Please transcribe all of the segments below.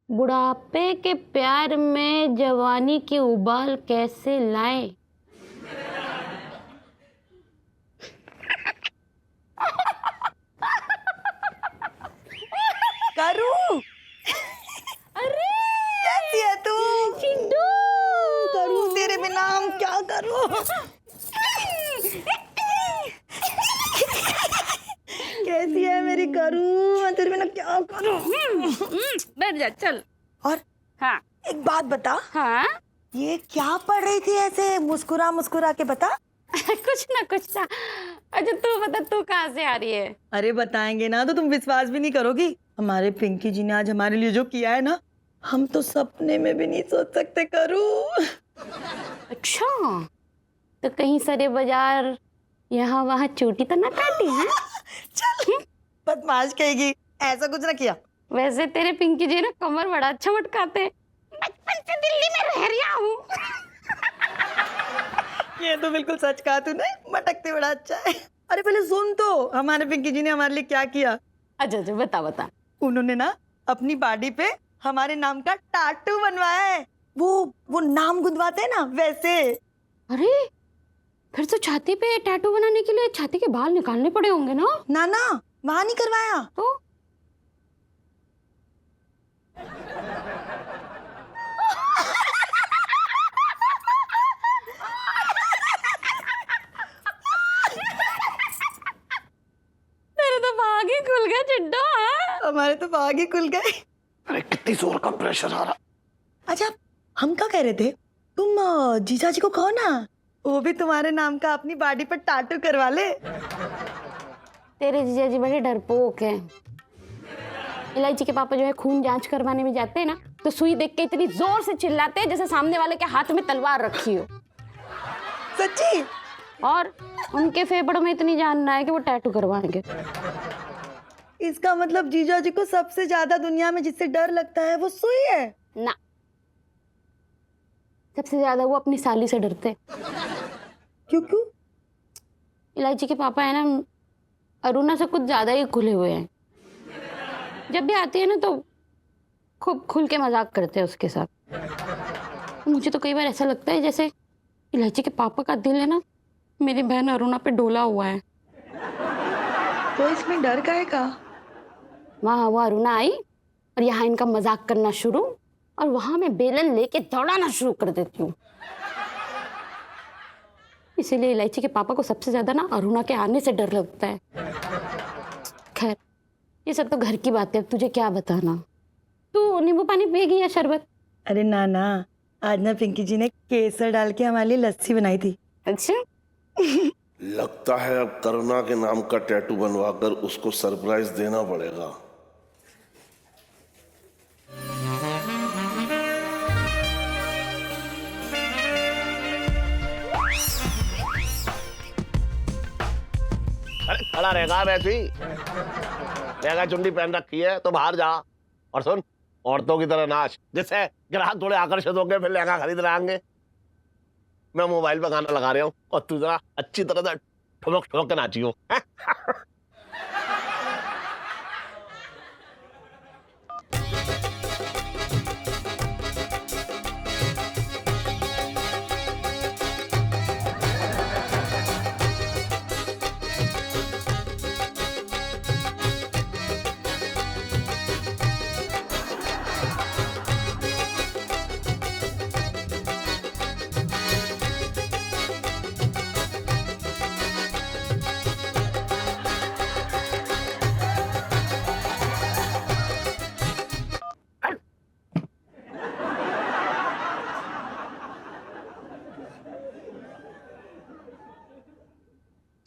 बुढ़ापे के प्यार में जवानी की उबाल कैसे लाए? करू। अरे कैसी है तू? चिंटू, करू तेरे बिना हम क्या करूं? कैसी है मेरी करू? मैं तेरे बिना क्या करूं? बैठ जा चल। और हाँ एक बात बता, हाँ ये क्या पढ़ रही थी ऐसे मुस्कुरा मुस्कुरा के? बता। कुछ ना। अच्छा तू बता, तू कहाँ से आ रही है? अरे बताएंगे ना तो तुम विश्वास भी नहीं करोगी। हमारे पिंकी जी ने आज हमारे लिए जो किया है ना, हम तो सपने में भी नहीं सोच सकते करू। अच्छा, तो कहीं सरे बाजार यहाँ वहाँ चोटी तो ना काटी है? चल बदमाश कहेगी, ऐसा कुछ ना किया। वैसे तेरे पिंकी जी ना कमर बड़ा अच्छा मटकाते हैं। बचपन से दिल्ली में रह रहा हूँ। ये तो बिल्कुल सच कहा तूने, मटकते बड़ा अच्छा है। अरे पहले सुन तो, हमारे पिंकी जी ने हमारे लिए क्या किया। अच्छा बता बता। उन्होंने ना अपनी बॉडी पे हमारे नाम का टाटू बनवाया है। वो नाम गुदवाते हैं ना, वैसे। अरे फिर तो छाती पे टैटू बनाने के लिए छाती के बाल निकालने पड़े होंगे ना? ना ना, वहां नहीं करवाया। तो तेरे तो भाग ही खुल गया चिड्डो। हमारे तो भाग ही खुल गए। अरे कितनी जोर का प्रेशर आ रहा। अच्छा, हम क्या कह रहे थे, तुम जीजा जी को कहो ना, वो भी तुम्हारे नाम का अपनी बॉडी पर टाटू करवा ले। तेरे जीजा जी बड़े डरपोक हैं। इलायची के पापा जो है खून जांच करवाने में जाते हैं ना, तो सुई देख के इतनी जोर से चिल्लाते हैं जैसे सामने वाले के हाथ में तलवार रखी हो। सच्ची? और उनके फेफड़ों में इतनी जान है कि वो टैटू करवाएंगे। इसका मतलब जीजा जी को सबसे ज्यादा दुनिया में जिससे डर लगता है वो सुई है? ना, सबसे ज्यादा वो अपनी साली से डरते। क्यों क्यों? इलायची के पापा है ना, अरुणा से कुछ ज्यादा ही खुले हुए हैं। जब भी आती है ना तो खूब खुल के मजाक करते हैं उसके साथ। मुझे तो कई बार ऐसा लगता है जैसे इलायची के पापा का दिल है ना मेरी बहन अरुणा पे डोला हुआ है। तो इसमें डर काहे का? वहाँ वो अरुणा आई और यहाँ इनका मजाक करना शुरू, और वहां मैं बेलन लेके दौड़ाना शुरू कर देती हूँ। इसीलिए इलायची के पापा को सबसे ज्यादा ना अरुणा के आने से डर लगता है। खैर ये सब तो घर की बात है, तुझे क्या बताना। तू नींबू पानी पिएगी या शरबत? अरे ना ना, आज ना पिंकी जी ने केसर डाल के हमारे लिए लस्सी बनाई थी। अच्छा लगता है अब करुणा के नाम का टैटू बनवाकर उसको सरप्राइज देना पड़ेगा। अरे खड़ा रहेगा वैसे ही। लहंगा चुन्नी पहन रखी है तो बाहर जा और सुन, औरतों की तरह नाच, जिससे ग्राहक थोड़े आकर्षित होंगे, फिर लहंगा खरीद रहेंगे। मैं मोबाइल पे गाना लगा रहा हूँ और तू जरा अच्छी तरह से ठुमक ठुमक के नाची हो।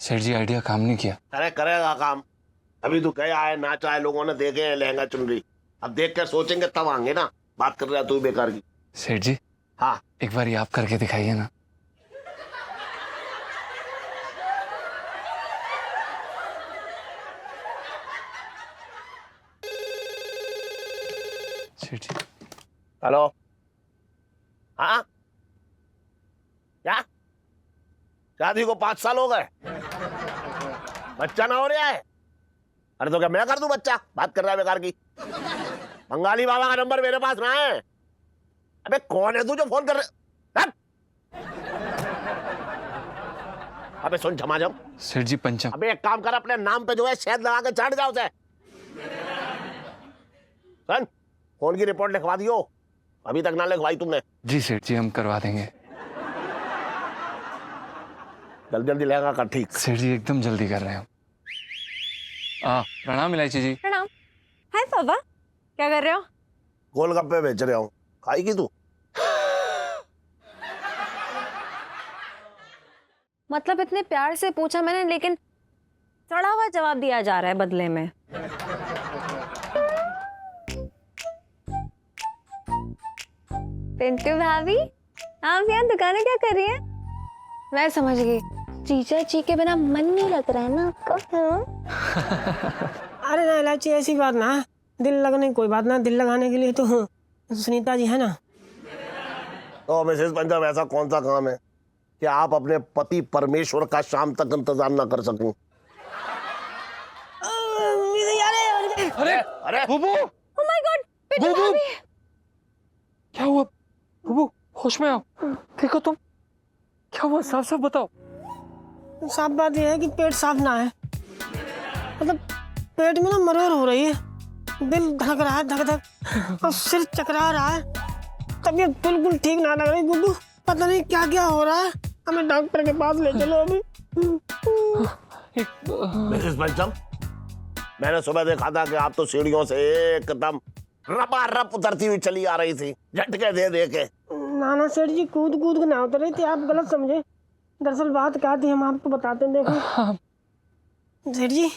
सेठ जी आइडिया काम नहीं किया। अरे करेगा काम। अभी तू गया है, नाचा है, लोगों ने देखे हैं लहंगा चुनरी। अब देख कर सोचेंगे तब आएंगे ना। बात कर रहा है तू बेकार की। सेठ जी हाँ एक बार ये आप करके दिखाइए ना। सेठ जी। हेलो। हाँ क्या? शादी को 5 साल हो गए, बच्चा ना हो रहा है? अरे तो क्या मैं कर दूं बच्चा? बात कर रहा है बेकार की। बंगाली बाबा का नंबर मेरे पास ना है। अबे कौन है तू जो फोन कर रहे? हट! अबे सुन झमाझम, सेठ जी पंचम। अबे एक काम कर, अपने नाम पे जो है शहद लगा के चढ़ जाओ उसे। सुन, फोन की रिपोर्ट लिखवा दियो, अभी तक ना लिखवाई तुमने। जी सेठ जी हम करवा देंगे। जल्दी जल्दी लेगा कर ठीक। सेठ जी एकदम जल्दी कर रहे हैं हम। प्रणाम इलायची जी। प्रणाम। हाय पापा, क्या कर रहे हो? गोलगप्पे बेच रहा हूँ, खाएगी तू? मतलब इतने प्यार से पूछा मैंने, लेकिन सड़ा हुआ जवाब दिया जा रहा है बदले में। पिंटू भाभी, आप यहाँ दुकानें क्या कर रही हैं? मैं समझ गई, जीजा जी के बिना मन नहीं लग रहा है ना आपका? अरे ना इलायची, ऐसी बात ना है। दिल लगने की कोई बात ना, दिल लगाने के लिए तो सुनीता जी है ना। तो मिसेस पंजाब, ऐसा कौन सा काम है कि आप अपने पति परमेश्वर का शाम तक इंतजार ना कर सकें? अरे अरे बुबू, ओह माय गॉड, पिंटू बुबू! भाभी! क्या हुआ बुबू? होश में आओ, देखो तुम, क्या हुआ? साफ साफ बताओ। साफ बात यह है कि पेट साफ ना है। मतलब पेट में ना मरोड़ हो रही है, दिल धड़क रहा है धक धक, और सिर चकरा रहा है। तबीयत बिल्कुल ठीक ना लग रही गुड्डू, पता नहीं क्या क्या हो रहा है। हमें डॉक्टर के पास ले चलो अभी। मिसेस पंचम, मैंने सुबह देखा था कि आप तो सीढ़ियों से एकदम रपारप उतरती हुई चली आ रही थी, झटके दे दे के। नाना सेठ जी कूद कूद के ना उतर रही थी, आप गलत समझे। दरअसल बात क्या थी हम आपको बताते हैं। देखो सेठ जी,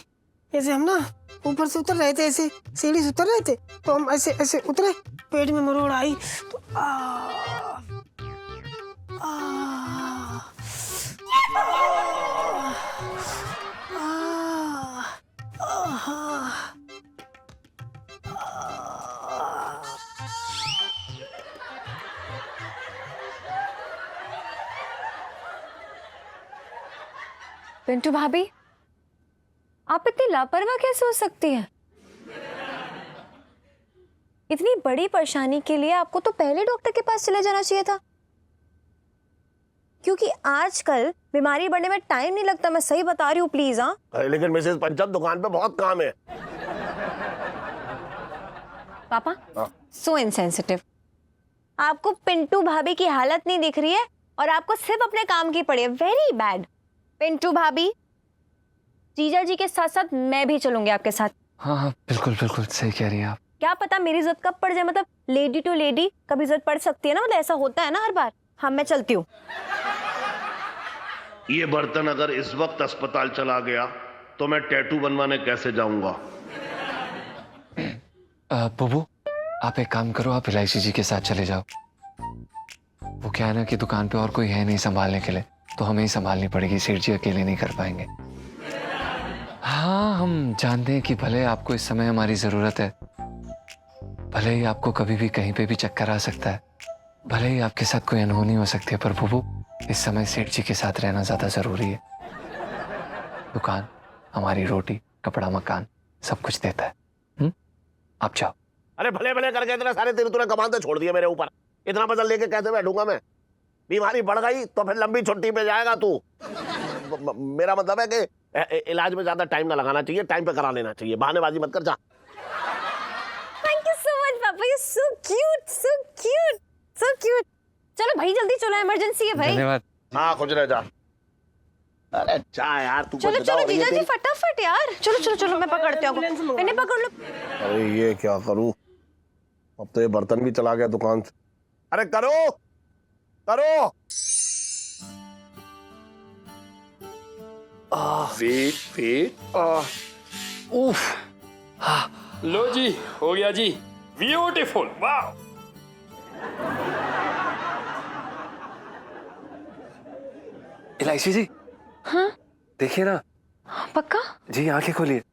ऐसे हम ना ऊपर से उतर रहे थे, ऐसे सीढ़ी से उतर रहे थे, तो हम ऐसे ऐसे उतरे, पेट में मरोड़ आई तो पिंटू भाभी, आप इतनी लापरवाह कैसे हो सकती हैं? इतनी बड़ी परेशानी के लिए आपको तो पहले डॉक्टर के पास चले जाना चाहिए था, क्योंकि आजकल बीमारी बढ़ने में टाइम नहीं लगता। मैं सही बता रही हूँ, प्लीज। हाँ, अरे लेकिन मिसेस पंचम, दुकान पे बहुत काम है। पापा, हाँ। So insensitive. आपको पिंटू भाभी की हालत नहीं दिख रही है और आपको सिर्फ अपने काम की पड़ी है। Very bad. पिंटू भाभी, जीजा जी के साथ साथ मैं भी चलूंगी आपके साथ। हाँ हाँ बिल्कुल बिल्कुल सही कह रही हैं आप। क्या पता मेरी इज्जत कब पड़ जाए, मतलब लेडी टू लेडी कभी इज्जत पड़ सकती है ना, मतलब ऐसा होता है ना हर बार। हाँ, मैं चलती हूँ। ये बर्तन अगर इस वक्त अस्पताल चला गया तो मैं टैटू बनवाने कैसे जाऊंगा? बुबू, आप एक काम करो, आप इलायची जी के साथ चले जाओ। वो क्या है ना कि दुकान पे और कोई है नहीं संभालने के लिए, तो हमें ही संभालनी पड़ेगी। सेठ जी अकेले नहीं कर पाएंगे। हाँ, हम जानते हैं कि भले आपको इस समय हमारी जरूरत है, भले ही आपको कभी भी कहीं पे भी चक्कर आ सकता है, भले ही आपके साथ कोई अनहोनी हो सकती है, पर बुबू इस समय सेठ जी के साथ रहना ज्यादा जरूरी है। दुकान हमारी रोटी कपड़ा मकान सब कुछ देता है। आप जाओ। अरे भले भले करके इतने सारे तीर तूने कमान तो छोड़ दिए मेरे ऊपर। इतना बदल लेके कैसे बैठूंगा मैं? बीमारी बढ़ गई तो फिर लंबी छुट्टी पे जाएगा तू। मेरा मतलब है कि इलाज में ज्यादा टाइम ना लगाना चाहिए, टाइम पे करा लेना चाहिए। बहानेबाजी मत कर, जा। थैंक यू सो मच पापा, you so cute, so cute, so cute. चलो भाई जल्दी चलो, इमरजेंसी है भाई। धन्यवाद। हाँ, खुश रह, जा। अरे जा यार, तू चलो चलो जीजा जी, फटाफट यार। चलो चलो चलो, मैं पकड़ती हूँ आपको। इन्हें पकड़ लो। अरे ये क्या करूं, अब तो ये बर्तन भी चला गया दुकान से। अरे करो करो। वेट वेट, उफ, लो जी, हो गया जी। ब्यूटीफुल, वाह। इलायची जी। हाँ देखिए ना। पक्का? जी आंखें खोलिए।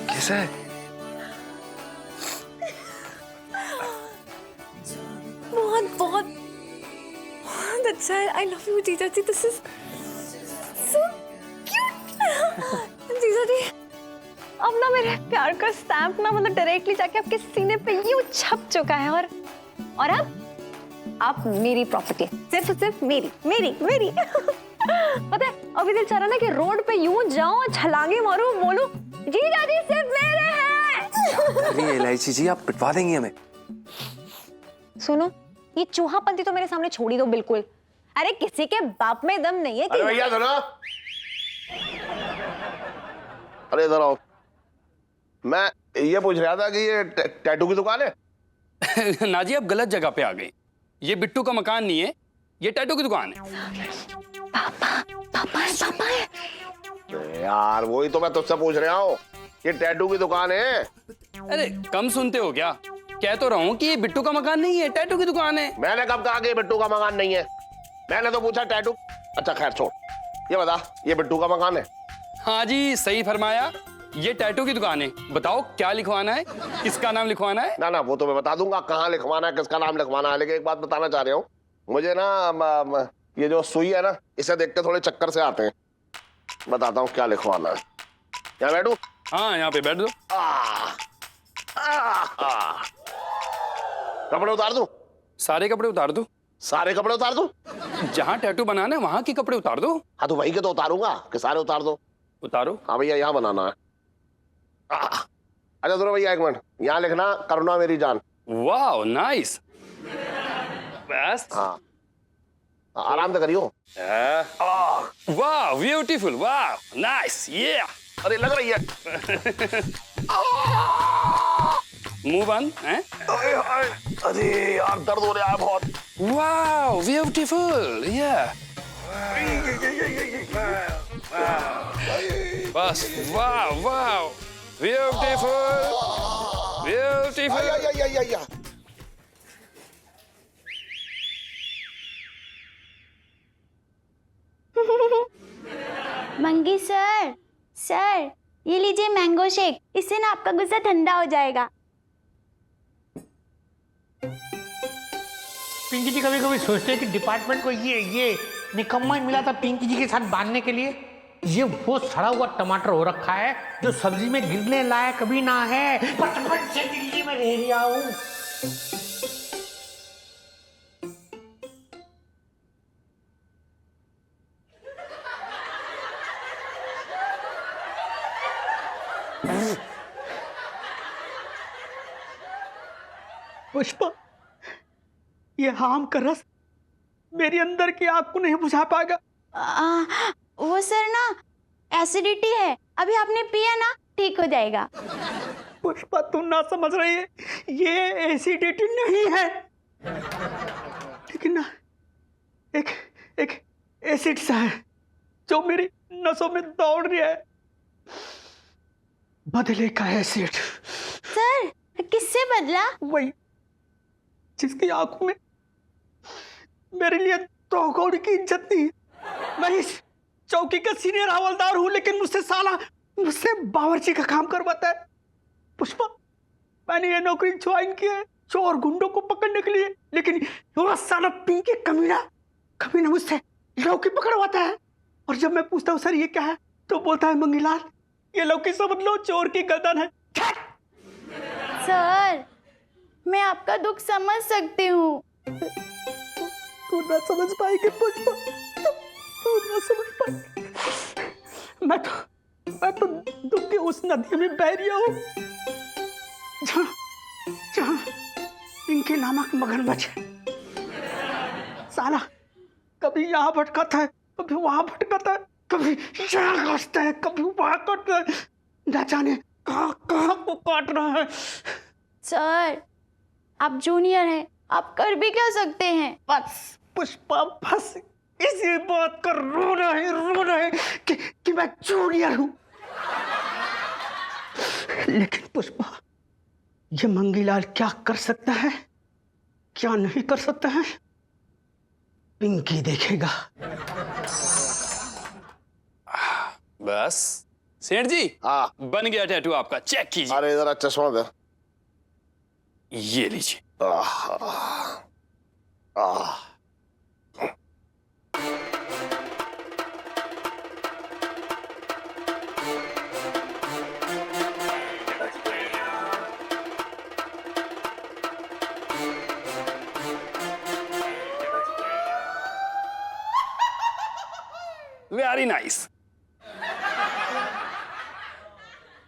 कैसा है? सर आई लव यू जीजा जी, दिस इज सो क्यूट। जीजा जी अब ना मेरे प्यार का स्टैम्प ना मतलब डायरेक्टली जाके आपके सीने पे यूं छप चुका है, और अब आप मेरी प्रॉपर्टी, सिर्फ मेरी मेरी मेरी। पता है अभी दिल चाह रहा ना कि रोड पे यूं जाऊं और छलांगे मारूं, बोलूं जीजा जी सिर्फ मेरे हैं। अरे इलायची जी, आप पिटवा देंगी हमें। सुनो, ये चूहापंती तो मेरे सामने छोड़ ही दो बिल्कुल। अरे किसी के बाप में दम नहीं है कि अरे भैया सुनो, अरे इधर आओ। मैं ये पूछ रहा था कि ये टैटू की दुकान है? ना जी, आप गलत जगह पे आ गई। ये बिट्टू का मकान नहीं है, ये टैटू की दुकान है। पापा है। यार वही तो मैं तुझसे पूछ रहा हूँ, ये टैटू की दुकान है। अरे कम सुनते हो क्या? कह तो रहा हूँ कि ये बिट्टू का मकान नहीं है, टैटू की दुकान है। मैंने कब कहा कि ये बिट्टू का मकान नहीं है? मैंने तो पूछा टैटू। अच्छा खैर छोड़, ये बता ये बिट्टू का मकान है? हाँ जी, सही फरमाया, ये टैटू की दुकान है। बताओ क्या लिखवाना है, किसका नाम लिखवाना है? ना वो तो मैं बता दूंगा कहाँ लिखवाना है, किसका नाम लिखवाना है, लेकिन एक बात बताना चाह रहा हूँ, मुझे ना ये जो सुई है ना, इसे देख के थोड़े चक्कर से आते हैं। बताता हूँ क्या लिखवाना है। यहाँ बैठू? हाँ यहाँ पे बैठ दो। कपड़े उतार दूं? सारे कपड़े उतार दो। सारे कपड़े उतार दूं? जहाँ टैटू बनाना है वहां के कपड़े उतार दो। हाँ तो वही के तो उतारूंगा कि सारे उतार दो? उतारो। हाँ भैया यहाँ बनाना है। अच्छा सुनो भैया एक मिनट, यहाँ लिखना करुणा मेरी जान। वाह नाइस। बस। हाँ आराम से करियो। वाह ब्यूटीफुल, वाह नाइस, ये अरे लग रही है। मुंह बंद हैं? अरे यार दर्द हो रहा है बहुत। वाह ब्यूटीफुल, ये बस। वाह वाह ब्यूटीफुल ब्यूटीफुल। मंगी सर ये लीजिए मैंगो शेक, इससे ना आपका गुस्सा ठंडा हो जाएगा। पिंकी जी कभी कभी सोचते हैं कि डिपार्टमेंट को ये निकम्मा ही मिला था पिंकी जी के साथ बांधने के लिए। ये वो सड़ा हुआ टमाटर हो रखा है जो सब्जी में गिरने लायक कभी ना है। बचपन से दिल्ली में रह रहा हूँ। पुष्पा, ये आम का रस मेरी अंदर की आग को नहीं बुझा पाएगा। वो सर ना एसिडिटी है, अभी आपने पिया ना ठीक हो जाएगा। पुष्पा तू ना समझ रही है, ये एसिडिटी नहीं है, लेकिन ना एक एसिड सा है जो मेरी नसों में दौड़ रहा है। बदले का एसिड। सर किससे बदला? वही जिसकी आंखों में मेरे लिए तो कौड़ी की इज्जत नहीं है। मैं इस चौकी का सीनियर हवलदार हूं, लेकिन मुझसे बावर्ची का काम करवाता है। पुष्पा, मैंने ये नौकरी ज्वाइन की है चोर गुंडों को पकड़ने के लिए, लेकिन वो साला पिंकी कमीना मुझसे लौकी पकड़वाता है। और जब मैं पूछता हूँ सर ये क्या है, तो बोलता है मंगीलाल ये लौकी समझ लो चोर की गर्दन है। सर मैं आपका दुख समझ सकती हूँ। तू ना समझ पाएगी पुष्पा, तू ना समझ पाएगी। मैं तो दुख की उस नदी में बह रही हूँ जहाँ इनके नामक मगरमच्छ है। साला कभी यहाँ भटकाता है, कभी वहां भटकाता है, कभी यहाँ काटता है, कभी वहां काटता है, न जाने कहाँ को काट रहा है। सर आप जूनियर हैं, आप कर भी क्या सकते हैं? बस पुष्पा, बस इसी बात का रो रहे कि मैं जूनियर हूं। लेकिन पुष्पा, ये मंगीलाल क्या कर सकता है, क्या नहीं कर सकता है, पिंकी देखेगा। बस सेठ जी, हाँ बन गया टैटू आपका, चेक कीजिए। अरे जरा चश्मा दे। ये लीजिए। Very nice.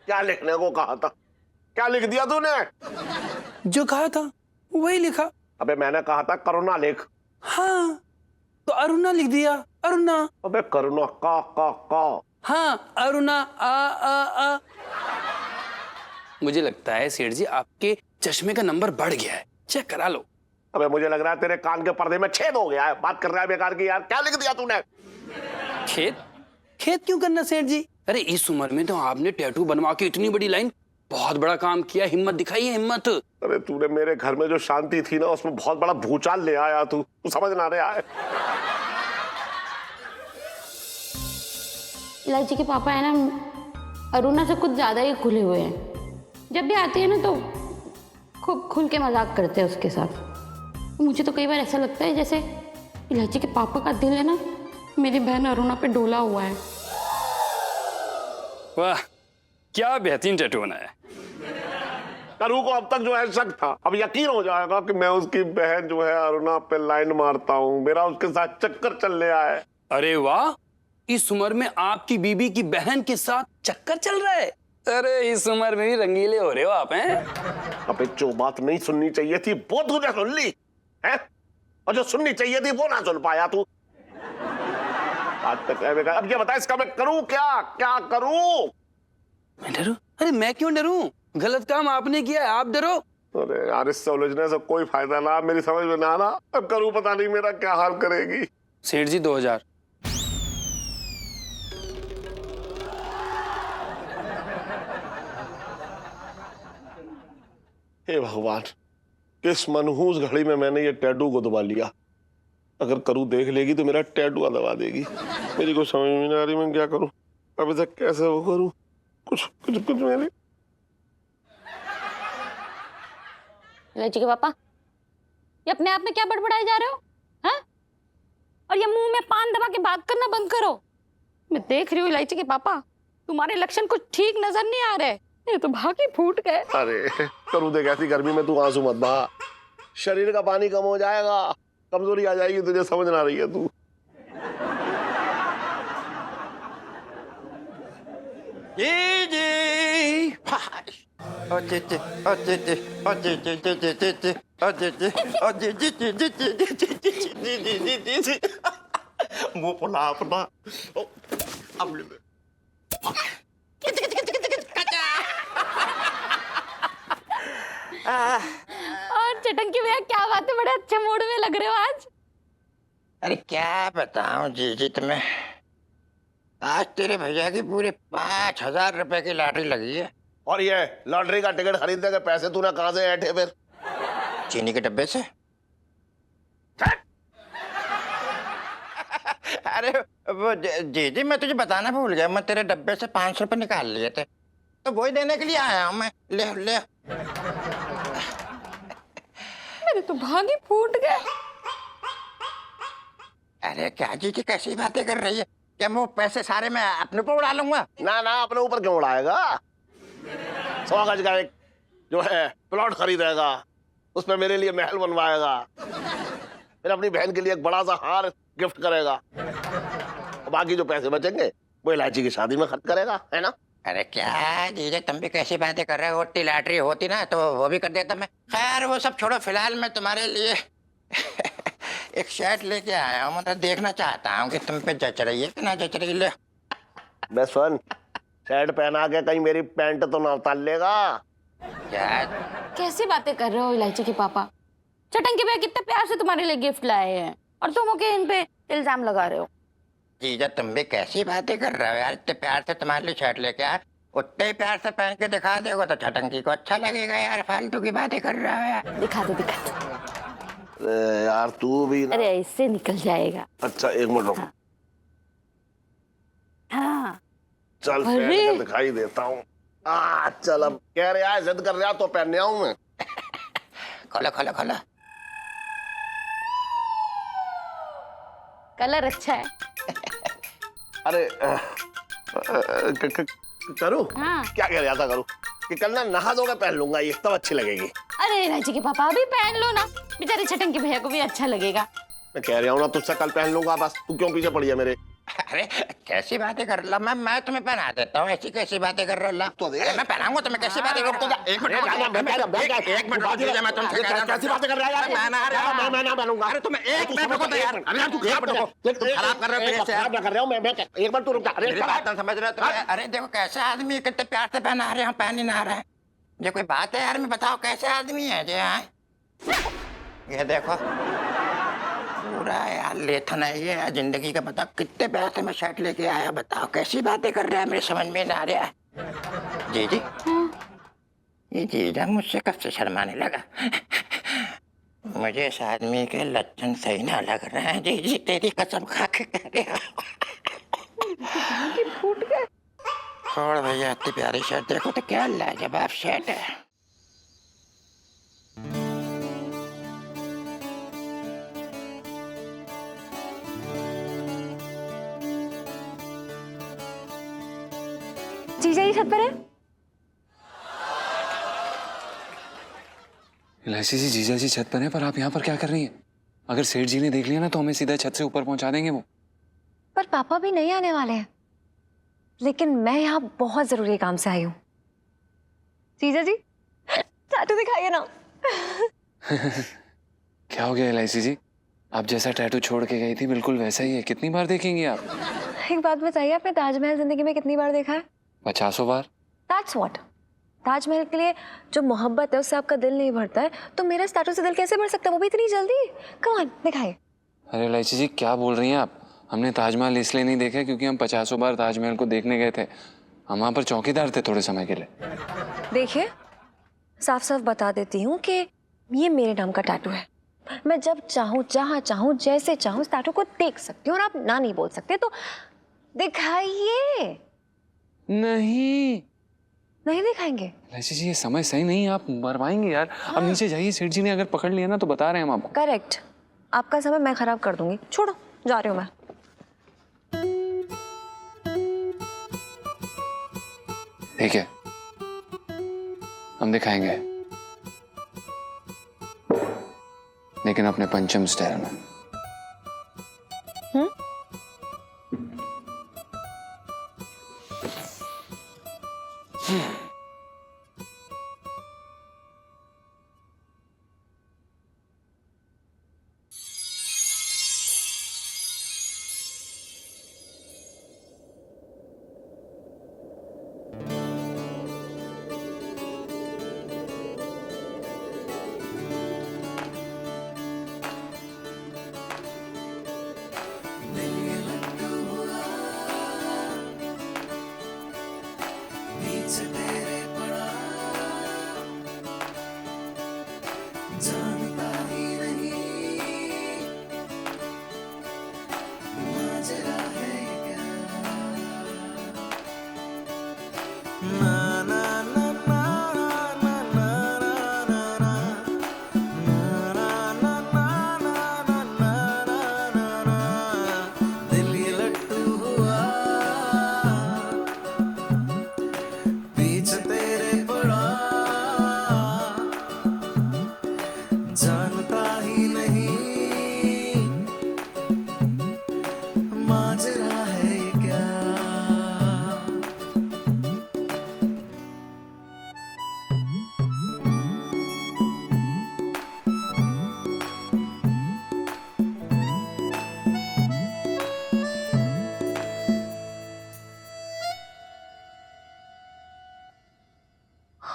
क्या लिखने को कहा था? क्या लिख दिया तूने? जो कहा था वही लिखा। अबे मैंने कहा था करुणा लिख। हाँ तो अरुणा लिख दिया, अरुणा। अबे करुणा का। हाँ अरुणा आ। मुझे लगता है सेठ जी आपके चश्मे का नंबर बढ़ गया है, चेक करा लो। अबे मुझे लग रहा है तेरे कान के पर्दे में छेद हो गया है। बात कर रहा है बेकार की यार। क्या लिख दिया तूने? खेत क्यों करना सेठ जी? अरे इस उम्र में तो आपने टैटू बनवा के इतनी बड़ी लाइन, बहुत बड़ा काम किया, हिम्मत दिखाई है, हिम्मत। अरे तूने मेरे घर में जो शांति थी ना उसमें बहुत बड़ा भूचाल ले आया। तू समझ ना रहा है। इलायची के पापा है ना अरुणा से कुछ ज़्यादा ही खुले हुए हैं। जब भी आती है ना तो खूब खुल के मजाक करते हैं उसके साथ। मुझे तो कई बार ऐसा लगता है जैसे इलायची के पापा का दिल है ना मेरी बहन अरुणा पे डोला हुआ है। वाह क्या बेहतरीन टैटू बनाया। करू को अब तक जो है शक था, अब यकीन हो जाएगा कि मैं उसकी बहन जो है अरुणा पे लाइन मारता हूँ। मेरा उसके साथ चक्कर चल रहा है। अरे वाह, इस उम्र में आपकी बीबी की बहन के साथ चक्कर चल रहा है। अरे इस उम्र में भी रंगीले हो रहे हो आप हैं। अबे जो बात नहीं सुननी चाहिए थी वो तूने सुन ली है, और जो सुननी चाहिए थी वो ना सुन पाया तू। आज तक अब ये बता इसका मैं करूं क्या? क्या करूं? मैं डरूं? अरे मैं क्यों डरूं? गलत काम आपने किया है, आप डरो। अरे यार इससे उलझने से कोई फायदा ना, मेरी समझ में ना आना। अब करूं पता नहीं मेरा क्या हाल करेगी। सेठ जी 2000। हे भगवान, किस मनहूस घड़ी में मैंने ये टैटू को दबा लिया। अगर करूँ देख लेगी तो मेरा टैटू दबा देगी। मेरी को समझ में नहीं आ रही मैं क्या करूं। अब इसे कैसे वो करूं? कुछ मेरे। इलायची के पापा ये अपने आप में क्या बड़बड़ाए जा रहे हो? हाँ? और ये मुंह में पान दबा के बात करना बंद करो। मैं देख रही हूँ इलायची के पापा, तुम्हारे लक्षण कुछ ठीक नजर नहीं आ रहे। ये तो भाग ही फूट गए। अरे करूँ देख, ऐसी गर्मी में तू आंसू मत बहा। शरीर का पानी कम हो जाएगा, कमजोरी आ जाएगी। तुझे समझ ना रही है तू। मुंह फुला अपना। और चटंकी भैया क्या बात है, बड़े अच्छे मूड में लग रहे हो आज। अरे क्या बताऊं जीजी तुम्हें, आज तेरे भैया की पूरे 5000 रुपए की लॉटरी लगी है। और ये लॉटरी का टिकट खरीदने के पैसे तूने कहां से ऐंठे फिर? चीनी के डब्बे से। अरे वो जीजी मैं तुझे बताना भूल गया, मैं तेरे डब्बे से 500 रुपए निकाल लिए थे तो वही देने के लिए आया हूं मैं। ले ले। मेरे तो भाग ही फूट गए। अरे क्या जीजी कैसी बातें कर रही है? क्या मैं वो पैसे सारे मैं अपने ऊपर उड़ा लूंगा? ना ना, अपने ऊपर क्यों उड़ाएगा? 100 गज का एक जो है प्लॉट खरीदेगा, उसमें मेरे लिए महल बनवाएगा, फिर अपनी बहन के लिए एक बड़ा सा हार गिफ्ट करेगा, और बाकी जो पैसे बचेंगे वो इलायची की शादी में खर्च करेगा, है ना? अरे क्या जीजा तुम भी कैसी बातें कर रहे हो? होती लॉटरी होती ना तो वो भी कर देता मैं। खैर वो सब छोड़ो, फिलहाल मैं तुम्हारे लिए एक शर्ट लेके आया हूँ। मतलब देखना चाहता हूँ कि तुम पे जच रही है कि ना जच रही। ले बस सुन, शर्ट पहना के कहीं मेरी पैंट तो ना उतार लेगा। क्या कैसी बातें कर रहे हो इलायची के पापा? चटंकी भैया कितने प्यार से तुम्हारे लिए गिफ्ट लाए हैं और तुम होके इन पे इल्जाम लगा रहे हो। जीजा तुम भी कैसी बातें कर रहे हो यार? इतने प्यार से तुम्हारे लिए शर्ट लेके आया, उतने ही प्यार से पहन के दिखा देगा तो छटंकी को अच्छा लगेगा यार। फालतू की बातें कर रहा है यार। दिखा दो दिखा दो। अरे यार तू भी ना। अरे इससे निकल जाएगा। अच्छा एक मिनट रुक। हाँ चल पहन के दिखाई देता हूँ। चल अब कह रहा है, जिद कर रहा तो पहनने आऊं मैं। खोलो खोलो खोलो। कलर अच्छा है। अरे करूँ? हाँ। क्या कह रहा था करूँ कि कल ना नहा धोकर पहन लूंगा, ये तब अच्छी लगेगी। अरे इलायची के पापा अभी पहन लो ना, बेचारे छटंकी भैया को भी अच्छा लगेगा। मैं कह रहा हूँ ना तुझसे कल पहन लूंगा, बस तू क्यों पीछे पड़ी है मेरे? अरे कैसी बातें कर रहा मैं तुम्हें पहना देता हूँ। ऐसी कैसी बातें कर रहा तो मैं पहनाऊंगा तुम्हें। कैसी बातें कर एक मिनट मैं तुमसे कैसी बातें कर रहा है यार। मैं ना बनूंगा। अरे तुम एक मिनट रुको यार। अरे तू खराब कर रहे हो। खराब ना कर रहा हूँ मैं एक बार तू रुक जा। अरे बात समझ रहे हो? अरे देखो कैसा आदमी है, कितने प्यार से पहना रहे हैं, पहन ही ना रहा है। ये कोई बात है यार? मैं बताओ कैसे आदमी है ये देखो पूरा यार लेथन है ये जिंदगी का। बताओ कितने पैसे में शर्ट लेके आया। बताओ कैसी बातें कर रहा है, मेरे समझ में ना आ रहा है। जी जी ये जीजा मुझसे कब से शर्माने लगा। मुझे इस आदमी के लक्षण सही ना लग रहे हैं। जी जी तेरी कसम खा के कह रहे फूट गए। छोड़ भैया इतनी प्यारी शर्ट देखो तो क्या लाजवाब शर्ट है। जीजा जी छत पर है। इलायची जी, जीजा जी छत पर है, पर आप यहाँ पर क्या कर रही हैं? अगर सेठ जी ने देख लिया ना तो हमें सीधा छत से ऊपर पहुंचा देंगे वो। पर पापा भी नहीं आने वाले हैं। लेकिन मैं यहाँ बहुत जरूरी काम से आई हूँ। जीजा जी टैटू दिखाइए ना। क्या हो गया इलायची जी? आप जैसा टैटू छोड़ के गई थी बिल्कुल वैसा ही है। कितनी बार देखेंगी आप? एक बात बताइए, आपने ताजमहल जिंदगी में कितनी बार देखा है? 50 बार। That's what? ताजमहल के लिए जो मोहब्बत है उससे आपका दिल नहीं भरता है तो मेरा स्टैटू से दिल कैसे भर सकता है, वो भी इतनी जल्दी? कम ऑन दिखाइए। अरे इलायची जी क्या बोल रही हैं आप? हमने ताजमहल इसलिए नहीं देखा क्योंकि हम 50 बार ताजमहल को देखने गए थे। हम वहाँ पर चौकीदार थे थोड़े समय के लिए। देखिए साफ साफ बता देती हूँ कि ये मेरे नाम का टैटू है। मैं जब चाहूँ जहाँ चाहूँ जैसे चाहूँ इस टैटू को देख सकती हूँ और आप ना नहीं बोल सकते। तो दिखाइए। नहीं नहीं दिखाएंगे? इलायची जी ये समय सही नहीं है, आप मरवाएंगे यार। अब नीचे जाइए, सेठ जी ने अगर पकड़ लिया ना तो बता रहे हैं हम आपको। करेक्ट, आपका समय मैं खराब कर दूंगी। छोड़ो जा रही हूँ मैं। ठीक है हम दिखाएंगे, लेकिन अपने पंचम स्टाइल में।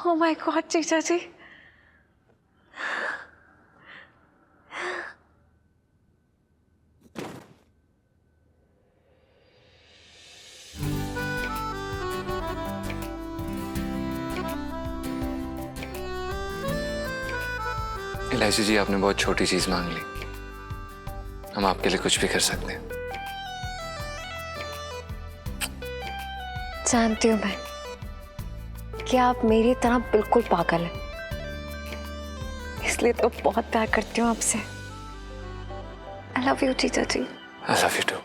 Oh my God, जीजा जी। इलायची जी आपने बहुत छोटी चीज मांग ली, हम आपके लिए कुछ भी कर सकते हैं। जानती हूँ मैं कि आप मेरी तरह बिल्कुल पागल हैं, इसलिए तो बहुत प्यार करती हूँ आपसे। I love you जीजा जी। I love you too।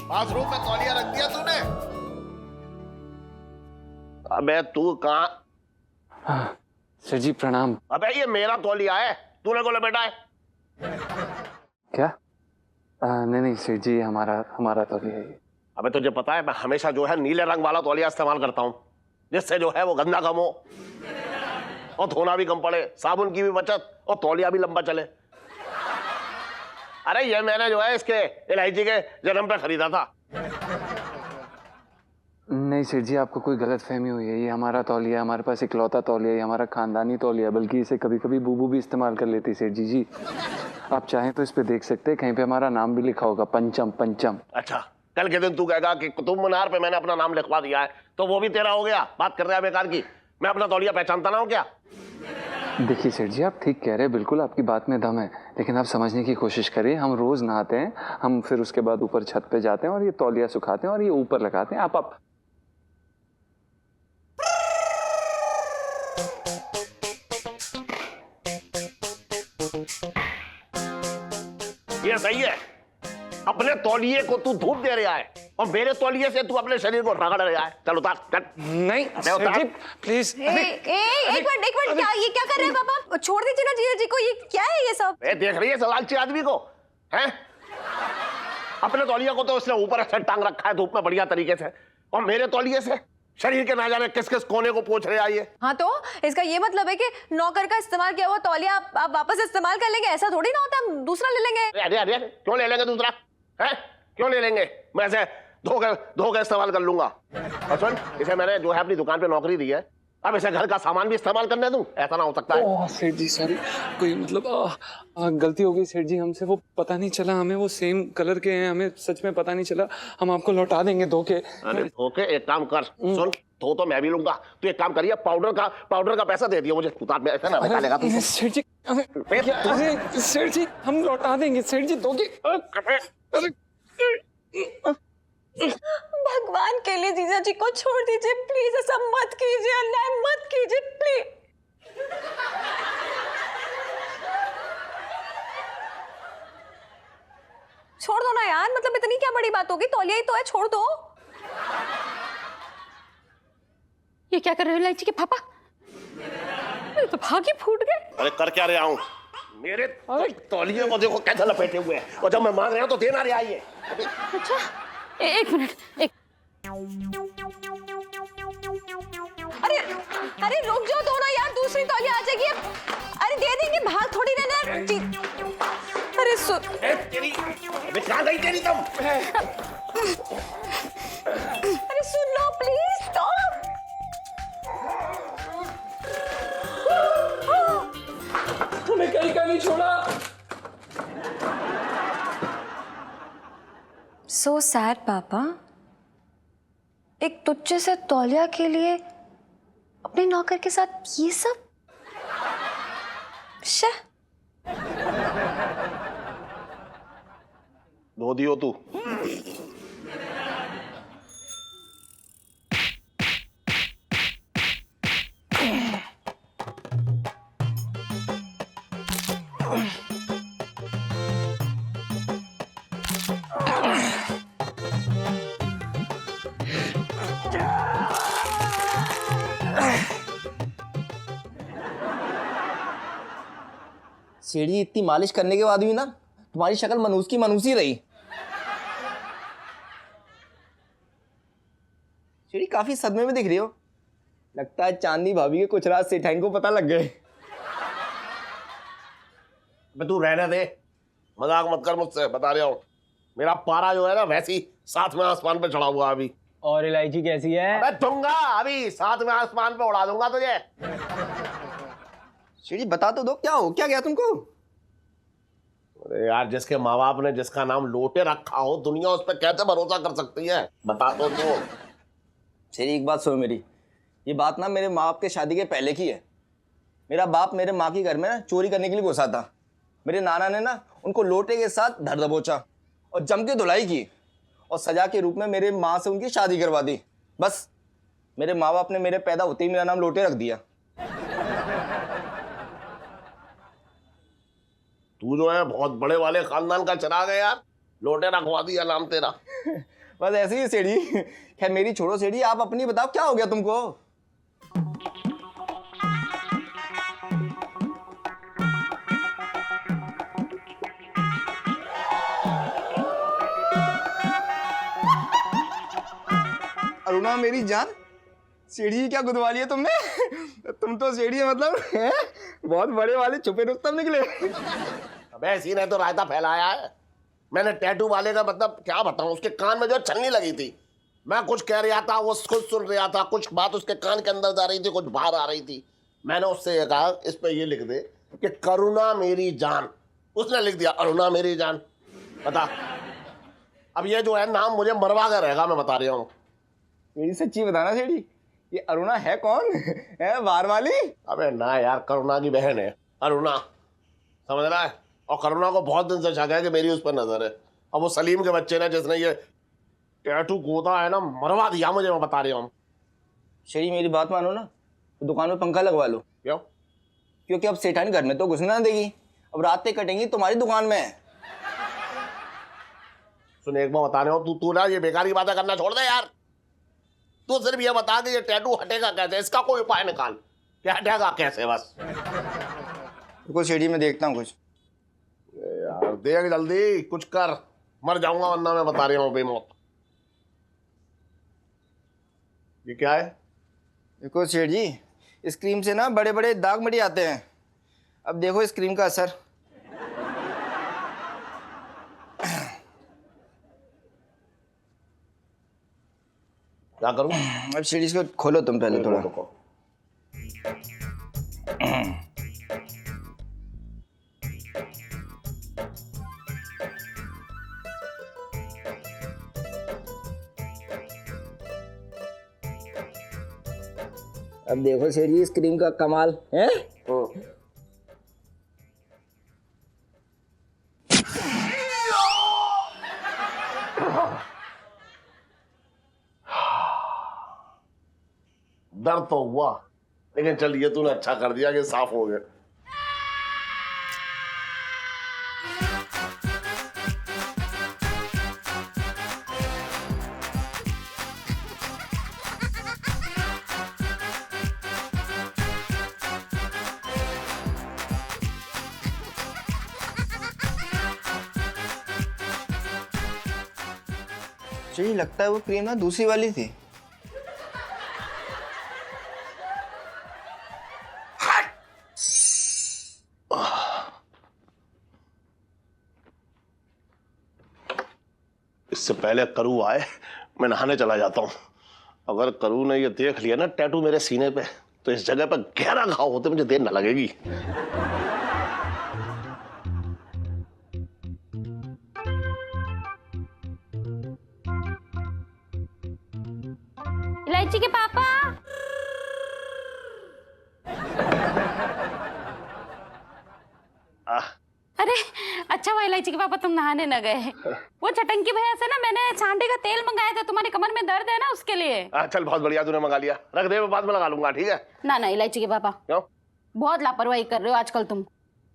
Bathroom में तौलिया रख दिया तूने? अबे तू कहाँ? हाँ, सर जी प्रणाम। अबे ये मेरा तौलिया है, तूने को लपेटा है? क्या? नहीं नहीं सर जी, हमारा तौलिया है ये। अबे तुझे पता है मैं हमेशा जो है नीले रंग वाला तौलिया इस्तेमाल करता हूँ, जिससे जो है वो गंदा कम हो और धोना भी कम पड़े, साबुन की भी बचत और तौलिया भी लंबा चले। अरे ये मैंने जो है इसके इलायची के जन्म पे खरीदा था। नहीं सर जी, आपको कोई गलत फहमी हुई है। ये हमारा तौलिया, हमारे पास इकलौता तौलिया, ये हमारा खानदानी तौलिया, बल्कि इसे कभी कभी बूबू भी इस्तेमाल कर लेती सर जी। जी आप चाहें तो इस पे देख सकते हैं, कहीं पे हमारा नाम भी लिखा होगा, पंचम पंचम। अच्छा, कल के दिन तू कहेगा कि कुतुब मीनार पे मैंने अपना नाम लिखवा दिया है तो वो भी तेरा हो गया? बात कर रहा है बेकार की। मैं अपना तौलिया पहचानता ना हूं क्या? देखिए सेठ जी, आप ठीक कह रहे हैं, बिल्कुल आपकी बात में दम है, लेकिन आप समझने की कोशिश करिए। हम रोज नहाते हैं, हम फिर उसके बाद ऊपर छत पे जाते हैं और ये तौलिया सुखाते हैं और ये ऊपर लगाते हैं। आप ये सही है, अपने तौलिए को तू धूप दे रहा है और मेरे तौलिए से तू अपने शरीर को रगड़ रहा है। चल उतार, चल। नहीं सर जी प्लीज। एक मिनट, क्या ये क्या कर रहे हैं पापा? छोड़ दीजिए ना जीजा जी को, ये क्या है ये सब? देख रही है लालची आदमी को? हैं? अपने तौलिया को तो उसने ऊपर से टांग रखा है धूप में बढ़िया तरीके से, और मेरे तौलिए से शरीर के ना जाने किस किस कोने को पोंछ रहे आइए। हाँ तो इसका ये मतलब है कि नौकर का इस्तेमाल किया हुआ तौलिया आप वापस इस्तेमाल कर लेंगे? ऐसा थोड़ी ना होता, हम दूसरा ले लेंगे। अरे अरे क्यों ले लेंगे दूसरा? है क्यों ले लेंगे? मैं ऐसे धो के इस्तेमाल कर लूंगा। और सुन, इसे मैंने जो है अपनी दुकान पे नौकरी दी है, अब इसे घर का सामान भी इस्तेमाल करने दूं? ऐसा ना हो सकता है। ओह सेठ जी सॉरी, कोई मतलब गलती हो गई सेठ जी हमसे, वो पता नहीं चला हमें, वो सेम कलर के हैं, हमें सच में पता नहीं चला। हम आपको लौटा देंगे धोके। अरे धोके एक काम कर, सुन, धो तो मैं भी लूंगा, तू एक काम करिए, पाउडर का पैसा दे दियो मुझे। उतार में ऐसा ना निकालेगा तू। सेठ जी अरे सेठ जी हम लौटा देंगे सेठ जी, धोके। भगवान के लिए जीजा जी को छोड़ दीजिए प्लीज, ऐसा मत कीजिए, अन्याय मत कीजिए प्लीज। छोड़ दो ना यार, मतलब इतनी क्या बड़ी बात होगी, तौलिया ही तो है, छोड़ दो। ये क्या कर रहे हो इलायची के पापा? मेरे तो भाग ही फूट गए। अरे कर क्या रहा हूँ? मेरे तौलिए को देखो कैसे लपेटे हुए हैं, और जब मैं मांग रहा हूँ तो देना रहा है। अच्छा एक मिनट, एक अरे रुक जाओ, दो ना यार, दूसरी तौलिया आ जाएगी। अरे दे देंगे, भाग थोड़ी रहना। अरे सुन, तेरी अबे कहाँ गई तेरी तुम? अरे सुन लो प्लीज, स्टॉप। तुम्हें कहीं का नहीं छोड़ा। सो सैड पापा, एक तुच्छ से तौलिया के लिए अपने नौकर के साथ ये सब। धो दियो तू। सीढ़ी इतनी मालिश करने के बाद भी ना तुम्हारी शक्ल मनूस की मनूस ही रही। सीढ़ी काफी सदमे में दिख रही हो, लगता है चांदनी भाभी के कुछ राज सेठाइन को पता लग गए। तू रहने दे, मजाक मत कर मुझसे, बता रहा हूँ। मेरा पारा जो है ना वैसी साथ में आसमान पे चढ़ा हुआ अभी। और इलायची कैसी है? मैं दूंगा अभी, साथ में आसमान पे उड़ा दूंगा तुझे। सीढ़ी बता तो दो, क्या गया तुमको? अरे यार, जिसके माँ बाप ने जिसका नाम लोटे रखा हो, दुनिया उस पर कैसे भरोसा कर सकती है? बता तो दो। सीढ़ी एक बात सुनो मेरी, ये बात ना मेरे माँ बाप के शादी के पहले की है। मेरा बाप मेरे माँ के घर में ना चोरी करने के लिए घुसा था। मेरे नाना ने ना उनको लोटे के साथ धर दबोचा और जम के धुलाई की और सजा के रूप में मेरे माँ से उनकी शादी करवा दी। बस मेरे माँ बाप ने मेरे पैदा होते ही मेरा नाम लोटे रख दिया। तू जो है बहुत बड़े वाले खानदान का चिराग है यार, लोटे रखवा दिया नाम तेरा। बस ऐसे ही सेठी। खैर मेरी छोड़ो सेठी, आप अपनी बताओ क्या हो गया तुमको? अरुणा मेरी जान, सीढ़ी क्या गुदवा लिया तुमने? तुम तो सीढ़ी मतलब हैं? बहुत बड़े वाले छुपे रुस्तम निकले। अबे इसी ने तो रायता फैलाया है। मैंने टैटू वाले का मतलब क्या बताऊं, उसके कान में जो छलनी लगी थी, मैं कुछ कह रहा था वो खुद सुन रहा था, कुछ बात उसके कान के अंदर जा रही थी, कुछ बाहर आ रही थी। मैंने उससे ये कहा इस पे ये लिख दे कि करुणा मेरी जान। उसने लिख दिया अरुणा मेरी जान। बता अब ये जो है नाम मुझे मरवा कर रहेगा, मैं बता रहा हूँ। मेरी सच्ची बताना सेठी, ये अरुणा है कौन? है बाहर वाली? अबे ना यार, करुणा की बहन है अरुणा, समझ रहा है? और करुणा को बहुत दिन से शक है कि मेरी उस पर नजर है। अब वो सलीम के बच्चे ने जिसने ये टैटू गोदा है ना, मरवा दिया मुझे, मैं बता रहा हूँ। सेठी मेरी बात मानो ना, तो दुकान में पंखा लगवा लो। क्यों? क्योंकि अब सेठानी घर में तो घुसना ना देगी, अब रातें कटेंगी तुम्हारी दुकान में। सुन एक बार बता रहे हो, तू ना ये बेकार की बातें करना छोड़ दे यार। तू सिर्फ ये बता कि ये टैटू हटेगा कैसे, इसका कोई उपाय निकाल, क्या हटेगा कैसे बस। रुको सेठी मैं देखता हूँ कुछ। यार देख जल्दी कुछ कर, मर जाऊंगा वरना, मैं बता रहा हूँ बेमौत। ये क्या है? देखो सेठ जी, इस क्रीम से ना बड़े बड़े दाग मड़ी आते हैं। अब देखो इस क्रीम का असर। क्या करूं? अब सेठ जी इसको खोलो तुम पहले थोड़ा। अब देखो सेठ जी इस क्रीम का कमाल है। दर्द तो हुआ, लेकिन चल ये तूने अच्छा कर दिया कि साफ हो गया। जी लगता है वो क्रीम ना दूसरी वाली थी। इससे पहले करू आए मैं नहाने चला जाता हूँ। अगर करू ने ये देख लिया ना टैटू मेरे सीने पे, तो इस जगह पर गहरा घाव होते मुझे देर न लगेगी। इलायची के पापा, अरे अच्छा हुआ इलायची के पापा तुम नहाने न गए। वो चटंकी भैया से ना मैंने सांडे का तेल मंगाया था, तुम्हारी कमर में दर्द है ना उसके लिए। चल बहुत बढ़िया तूने मंगा लिया, रख दे, मैं बाद में लगा लूंगा, ठीक है? ना ना इलायची के पापा, क्यों? बहुत लापरवाही कर रहे हो आजकल तुम।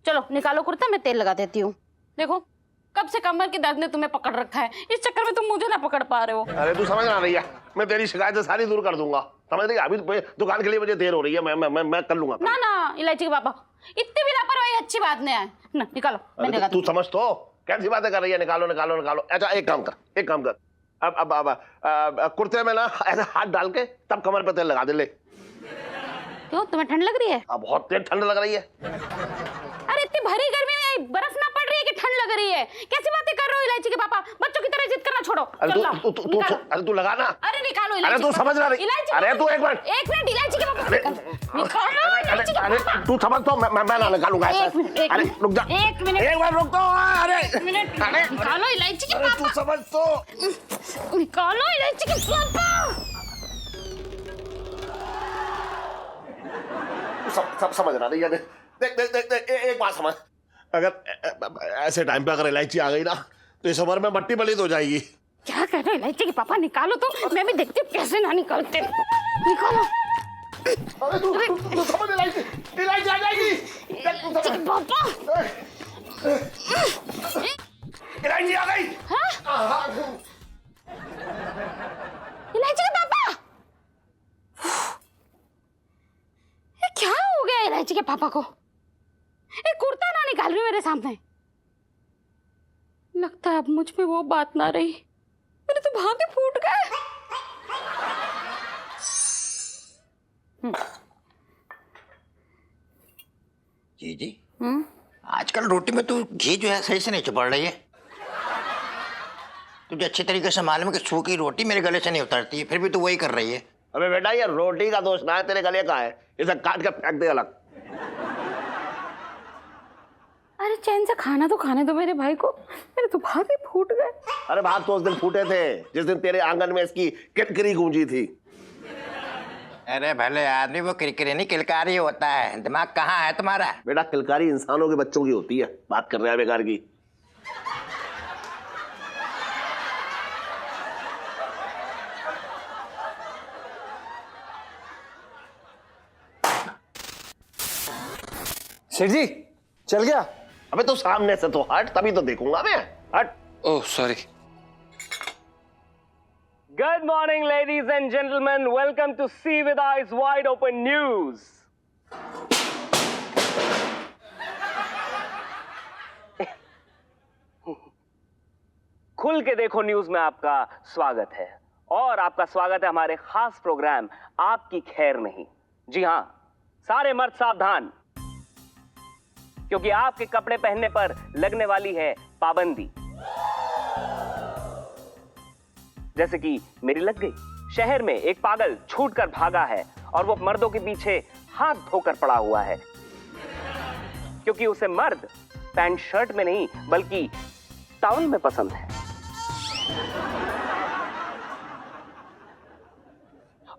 चलो निकालो कुर्ता, मैं तेल लगा देती हूँ। देखो कब से कमर के दर्द ने तुम्हें पकड़ रखा है, इस चक्कर में तुम मुझे ना पकड़ पा रहे हो। अरे तू समझ ना रही है, मैं तेरी शिकायतें सारी दूर कर दूंगा, समझ रही है? अभी दुकान के लिए मुझे देर हो रही है, मैं कर लूंगा। ना ना इलायची के पापा, इतनी भी लापरवाही अच्छी बात नहीं है ना, निकालो मैं निकाल। तू समझ तो कैसी बातें कर रही है, निकालो निकालो निकालो। अच्छा एक काम कर, अब कुर्ते में ना ऐसे हाथ डाल के तब कमर पे तेल लगा दे ले। क्यों तुम्हें ठंड लग रही है? अब बहुत तेज ठंड लग रही है। अरे इतनी भरी गर्मी में बर्फ ना पड़ रही है कि ठंड लग रही है? कैसी बातें कर रहे हो इलायची के पापा, बच्चों की तरह जिद करना छोड़ो। अरे तू लगा ना। अरे निकालो अरे तू समझ ना रही। अरे तू एक मिनट इलायची के पापा निकालो इलायची के अरे पापा। तू समझ तो मैं ना निकालूंगा ऐसा। अरे रुक जा एक मिनट एक बार रुक तो। अरे निकालो इलायची के पापा, तू समझ तो। निकालो इलायची के पापा। सब समझ रहा है। देख एक बात समझ, अगर ऐसे टाइम पे अगर इलायची आ गई ना तो इस उम्र में मट्टी बलिद हो जाएगी। क्या कह रहे हो इलायची के पापा, निकालो तो, मैं भी देखती हूँ कैसे ना निकालते। निकालो। अरे तू समझ, इलायची आ जाएगी। इलायची के पापा, इलायची आ गई। हाँ? इलायची के पापा को। एक कुर्ता ना निकाल रही मेरे सामने। लगता है अब मुझ में वो बात ना रही, मेरे तो भाभी फूट गए। जी आजकल रोटी में तू घी जो है सही से नहीं चिपड़ रही है। तुझे अच्छी तरीके से मालूम है कि सूखी रोटी मेरे गले से नहीं उतरती है, फिर भी तू वही कर रही है। अबे बेटा ये रोटी का दोष ना है, तेरे गले का है। इसे काट के फेंक दे अलग। अरे चैन से खाना तो खाने दो मेरे भाई को, मेरे तो भाग ही फूट गए। अरे भाग तो उस दिन फूटे थे जिस दिन तेरे आंगन में इसकी किरकिरी गूंजी थी। अरे भले आदमी, वो किरकिरी नहीं किलकारी होता है। दिमाग कहाँ है तुम्हारा? बेटा किलकारी इंसानों के बच्चों की होती है, बात कर रहे हैं बेकार की। सेठ जी चल गया? अबे तो सामने से तो हट, तभी तो देखूंगा मैं। हट। Oh sorry. Good morning, ladies and gentlemen. Welcome to See with Eyes Wide Open News. खुल के देखो न्यूज में आपका स्वागत है, और आपका स्वागत है हमारे खास प्रोग्राम आपकी खैर नहीं। जी हां, सारे मर्द सावधान, क्योंकि आपके कपड़े पहनने पर लगने वाली है पाबंदी। जैसे कि मेरी लग गई। शहर में एक पागल छूटकर भागा है और वो मर्दों के पीछे हाथ धोकर पड़ा हुआ है, क्योंकि उसे मर्द पैंट शर्ट में नहीं बल्कि टाउन में पसंद है।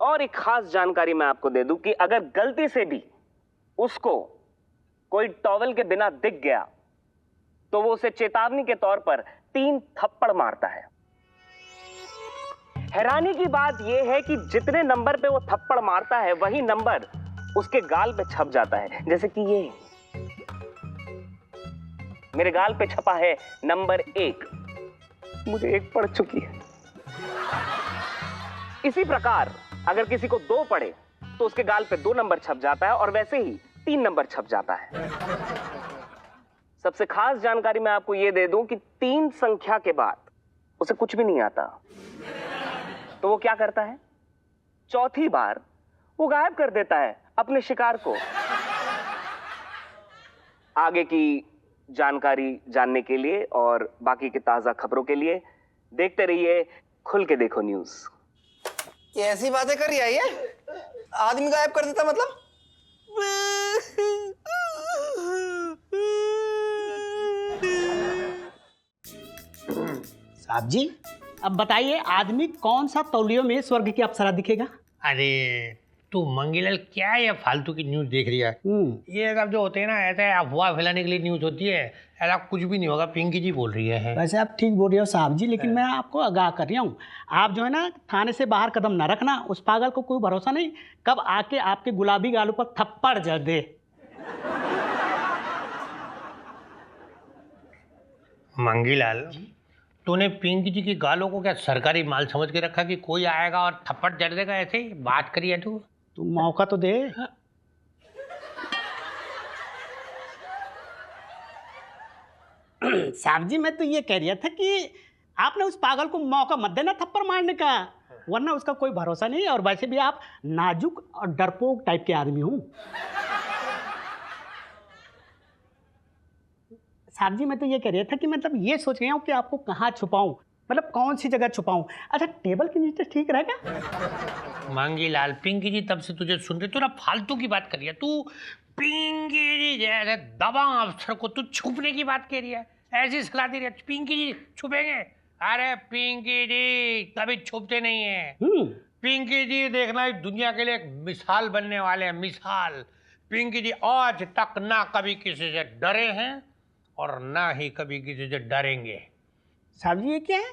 और एक खास जानकारी मैं आपको दे दूं कि अगर गलती से भी उसको कोई टॉवल के बिना दिख गया तो वो उसे चेतावनी के तौर पर 3 थप्पड़ मारता है। हैरानी की बात यह है कि जितने नंबर पे वो थप्पड़ मारता है वही नंबर उसके गाल पे छप जाता है। जैसे कि ये मेरे गाल पे छपा है नंबर 1, मुझे 1 पड़ चुकी है। इसी प्रकार अगर किसी को 2 पड़े तो उसके गाल पे 2 नंबर छप जाता है, और वैसे ही 3 नंबर छप जाता है। सबसे खास जानकारी मैं आपको यह दे दूं कि 3 संख्या के बाद उसे कुछ भी नहीं आता, तो वो क्या करता है? चौथी बार वो गायब कर देता है अपने शिकार को। आगे की जानकारी जानने के लिए और बाकी की ताजा खबरों के लिए देखते रहिए खुल के देखो न्यूज। कैसी बातें कर रही है ये? आदमी गायब कर देता मतलब? साहब जी अब बताइए, आदमी कौन सा तौलियों में स्वर्ग की अप्सरा दिखेगा? अरे तू मंगीलाल क्या ये फालतू की न्यूज़ देख रही है? ये सब जो होते हैं ना, ऐसे अफवाह फैलाने के लिए न्यूज़ होती है। ऐसा कुछ भी नहीं होगा, पिंकी जी बोल रही है। वैसे आप ठीक बोल रहे हो साहब जी, लेकिन मैं आपको आगाह कर रहा हूँ, आप जो है ना थाने से बाहर कदम ना रखना। उस पागल को कोई भरोसा नहीं, कब आके आपके गुलाबी गालों पर थप्पड़ जड़ दे। मंगीलाल, तूने पिंकी जी की गालों को क्या सरकारी माल समझ के रखा कि कोई आएगा और थप्पड़ जड़ देगा? ऐसे ही बात करी है तू? मौका तो दे। साहब जी मैं तो ये कह रहा था कि आपने उस पागल को मौका मत देना थप्पड़ मारने का, वरना उसका कोई भरोसा नहीं। और वैसे भी आप नाजुक और डरपोक टाइप के आदमी हूँ। साहब जी मैं तो ये कह रहा था कि मतलब ये सोच रहा हूँ कि आपको कहाँ छुपाऊं, मतलब कौन सी जगह छुपाऊं। अच्छा टेबल के नीचे ठीक रहेगा? मंगीलाल, पिंकी जी तब से तुझे सुन रही, तू ना फालतू की बात कर रही है। तू पिंकी जी जैसे दबा अफसर को तू छुपने की बात कह रही है, ऐसी सलाह दे रही है। पिंकी जी छुपेंगे? अरे पिंकी जी कभी छुपते नहीं है। पिंकी जी देखना दुनिया के लिए एक मिसाल बनने वाले हैं, मिसाल। पिंकी जी आज तक ना कभी किसी से डरे हैं और ना ही कभी किसी से डरेंगे। साहब जी ये क्या है?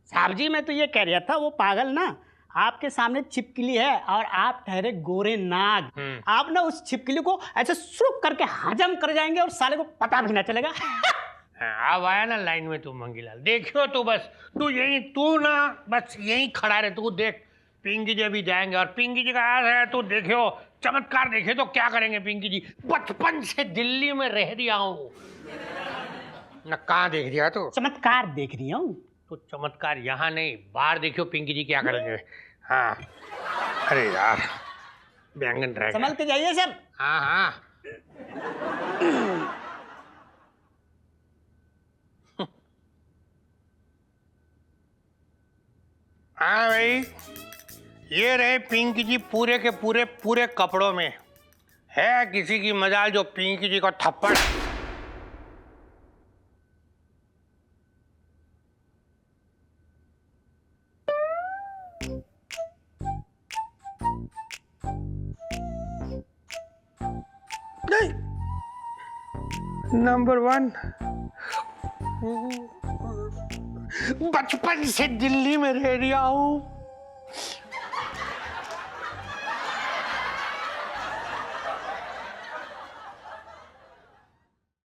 साहब जी मैं तो ये कह रहा था, वो पागल ना आपके सामने छिपकली है और आप ठहरे गोरे नाग। आप ना उस छिपकली को ऐसे सुरुक करके हजम कर जाएंगे और साले को पता भी ना चलेगा। हाँ, अब आया ना लाइन में तू मंगीलाल। देखियो तू बस, तू ना बस यहीं खड़ा रहे, तू देख पिंकी जी अभी जाएंगे और पिंकी जी का आया है तो देखियो चमत्कार। देखे तो क्या करेंगे पिंकी जी। बचपन से दिल्ली में रह रहा हूँ ना, कहाँ देख दिया तू? चमत्कार देख रही हूँ। तो चमत्कार यहाँ नहीं, बाहर देखियो पिंकी जी क्या करेंगे। हाँ अरे यार बैंगन रह गया। संभल के जाइए सब। हाँ हाँ हाँ भाई, ये रहे पिंकी जी पूरे के पूरे कपड़ों में। है किसी की मजाल जो पिंकी जी को थप्पड़। नहीं, नंबर 1, बचपन से दिल्ली में रह रहा हूँ